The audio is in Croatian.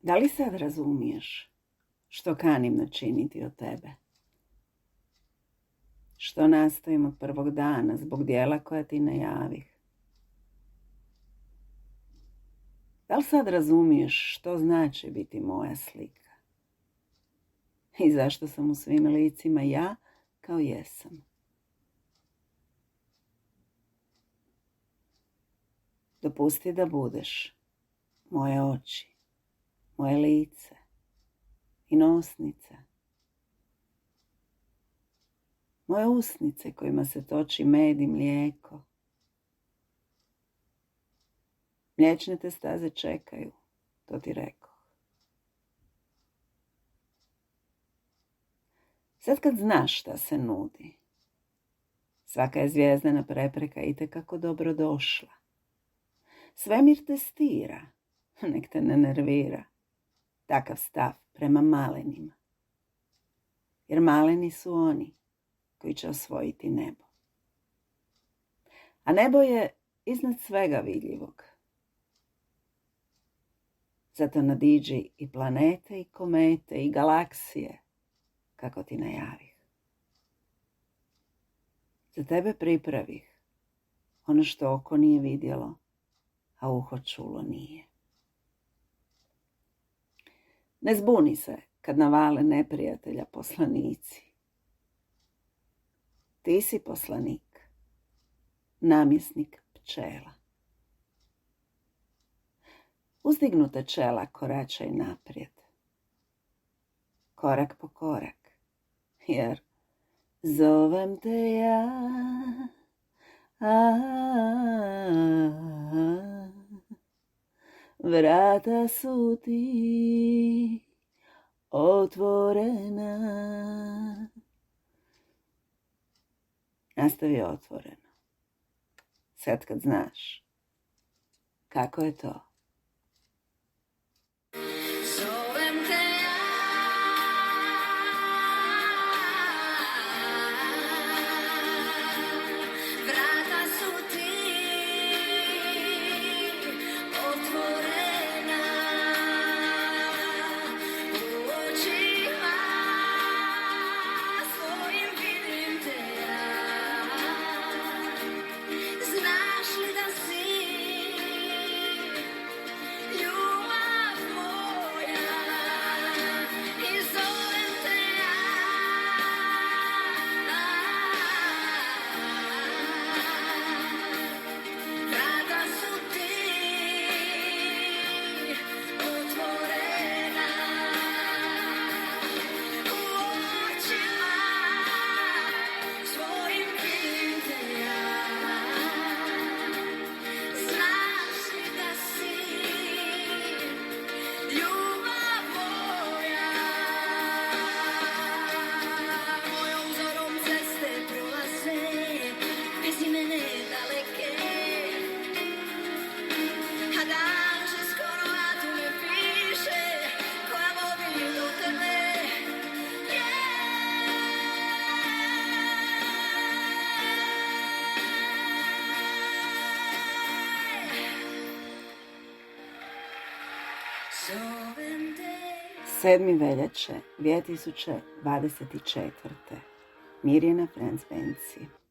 Da li sad razumiješ što kanim načiniti od tebe? Što nastojim od prvog dana zbog dijela koja ti najavih? Da li sad razumiješ što znači biti moja slika? I zašto sam u svim licima ja kao jesam? Dopusti da budeš moje oči, moje lice i nosnica. Moje usnice kojima se toči med i mlijeko. Mliječne te staze čekaju, to ti rekoh. Sad kad znaš šta se nudi, svaka je zvijezdana prepreka itekako dobro došla. Svemir te stira, nek te ne nervira, takav stav prema malenima. Jer maleni su oni koji će osvojiti nebo. A nebo je iznad svega vidljivog. Zato nadiđi i planete i komete i galaksije, kako ti najavih. Za tebe pripravih ono što oko nije vidjelo, a uho čulo nije. Ne zbuni se kad navale neprijatelja poslanici. Ti si poslanik, namjesnik pčela. Uzdignuta čela koračaj naprijed, korak po korak, jer zovem te ja, vrata su ti otvorena. Nastavi otvoreno, sad kad znaš kako je to. Sedmi veljače 2024. Mirjana Franc Benci.